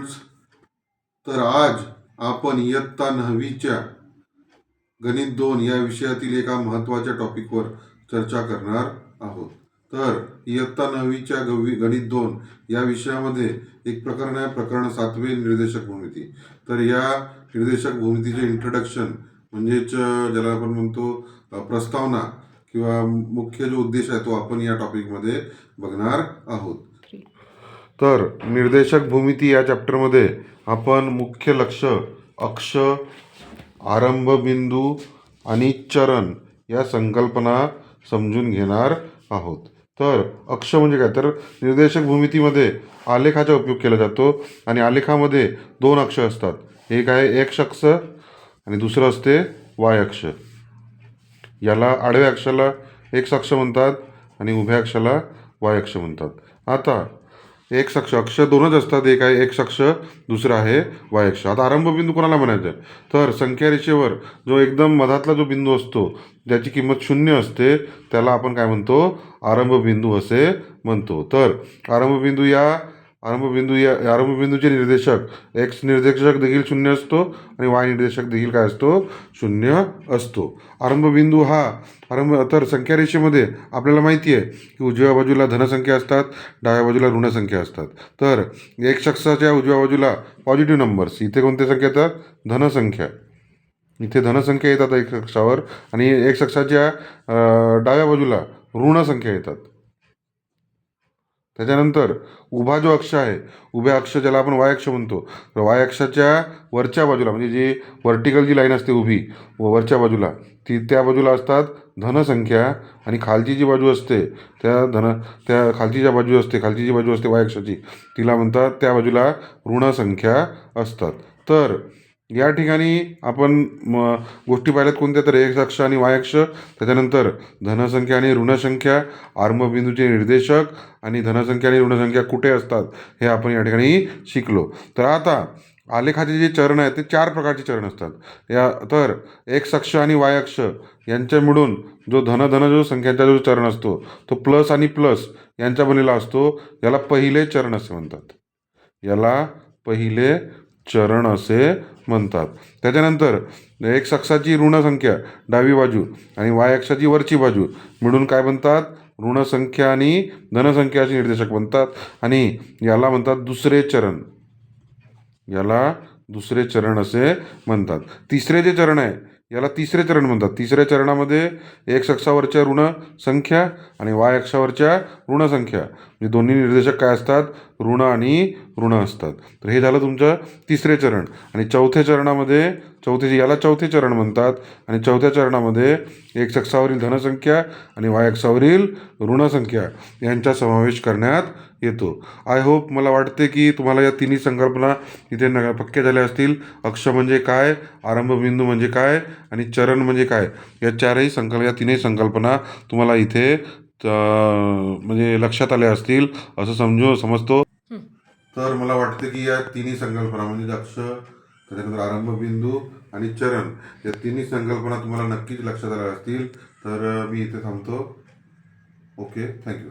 Students, तर आज आपण इयत्ता 9वीच्या गणित 2 या विषयातील एका महत्त्वाच्या टॉपिकवर चर्चा करणार आहोत. तर इयत्ता 9वीच्या गणित 2 या विषयामध्ये एक प्रकरण आहे, प्रकरण 7वे निर्देशक भूमिती. तर या निर्देशक भूमितीचे इंट्रोडक्शन म्हणजेच ज्याला आपण म्हणतो प्रस्तावना किंवा मुख्य जो उद्देश आहे तो आपण या टॉपिकमध्ये बघणार आहोत. तर निर्देशक भूमिती या चॅप्टरमध्ये आपण मुख्य लक्ष, अक्ष, आरंभ बिंदू आणि चरण या संकल्पना समजून घेणार आहोत. तर अक्ष म्हणजे काय, तर निर्देशक भूमितीमध्ये आलेखाचा उपयोग केला जातो आणि आलेखामध्ये दोन अक्ष असतात. एक आहे एक्स अक्ष आणि दुसरं असते वाय अक्ष. याला आडव्या अक्षाला एक्स अक्ष म्हणतात आणि उभ्या अक्षाला वाय अक्ष म्हणतात. आता एक्स अक्ष दोनच असतात, एक आहे एक्स अक्ष, दुसरा आहे वाय अक्ष. आता आरंभ बिंदू कोणाला म्हणायचं, तर संख्या रेषेवर जो एकदम मधातला जो बिंदू असतो ज्याची किंमत 0 असते त्याला आपण काय म्हणतो, आरंभ बिंदू असे म्हणतो. तर आरंभ बिंदूचे निर्देशक एक्स निर्देशक देखील 0 असतो आणि वाय निर्देशक देखील काय असतो, 0 असतो. आरंभ बिंदू तर संख्या रेषेमध्ये आपल्याला माहिती आहे की उजव्या बाजूला धनसंख्या असतात, डाव्या बाजूला ऋणसंख्या असतात. तर एक्स अक्षाच्या उजव्या बाजूला पॉझिटिव्ह नंबर्स, इथे कोणत्या संख्या येतात, धनसंख्या. इथे धनसंख्या येतात एक्स अक्षावर आणि एक्स अक्षाच्या डाव्या बाजूला ऋणसंख्या येतात. त्याच्यानंतर उभा जो अक्ष आहे, उभ्या अक्ष ज्याला आपण वाय अक्ष म्हणतो, तर वाय अक्षाच्या वरच्या बाजूला म्हणजे जी वर्टिकल जी लाईन असते उभी वरच्या बाजूला, त्या बाजूला असतात धनसंख्या आणि खालची जी बाजू असते खालची जी बाजू असते वाय अक्षाची तिला म्हणतात, त्या बाजूला ऋणसंख्या असतात. तर या ठिकाणी आपण गोष्टी पाहिल्यात कोणत्या, तर एक्स अक्ष आणि वाय अक्ष, त्याच्यानंतर धनसंख्या आणि ऋणसंख्या, आरंभ बिंदूचे निर्देशक आणि धनसंख्या आणि ऋणसंख्या कुठे असतात हे आपण या ठिकाणी शिकलो. तर आता आलेखाचे जे चरण आहेत ते 4 प्रकारचे चरण असतात. तर एक्स अक्ष आणि वाय अक्ष यांच्या मिळून जो जो संख्यांचा जो चरण असतो तो प्लस आणि प्लस यांचा बनलेला असतो. याला पहिले चरण असे म्हणतात. चरण असे म्हणतात. त्याच्यानंतर एक्स अक्षाची ऋणसंख्या डावी बाजू आणि वाय अक्षाची वरची बाजू मिळून काय बनतात, ऋणसंख्या आणि धनसंख्याचे निर्देशक बनतात आणि याला म्हणतात दुसरे चरण असे म्हणतात. तिसरे जे चरण आहे याला तिसरे चरण म्हणतात. तिसऱ्या चरणामध्ये एक्स अक्षावरच्या ऋण संख्या आणि वाय अक्षावरच्या ऋणसंख्या म्हणजे दोन्ही निर्देशक काय असतात, ऋण आणि ऋण असतात. तर हे झालं तुमचं तिसरे चरण. आणि याला चौथे चरण म्हणतात आणि चौथ्या चरणामध्ये एक्स अक्षावरील धनसंख्या आणि वाय अक्षावरील ऋणसंख्या यांचा समावेश करण्यात येतो. आय होप, मला वाटते की तुम्हाला या तिन्ही संकल्पना इथे पक्क्या झाल्या असतील. अक्ष म्हणजे काय, आरंभ बिंदू म्हणजे काय आणि चरण म्हणजे काय, या तिन्ही संकल्पना तुम्हाला इथे म्हणजे लक्षात आल्या असतील असं समजतो. तर मला वाटतं की या तिन्ही संकल्पना म्हणजे अक्ष, त्याच्यानंतर आरंभ बिंदू आणि चरण या तिन्ही संकल्पना तुम्हाला नक्कीच लक्षात आल्या असतील. तर मी इथे थांबतो. Okay, thank you.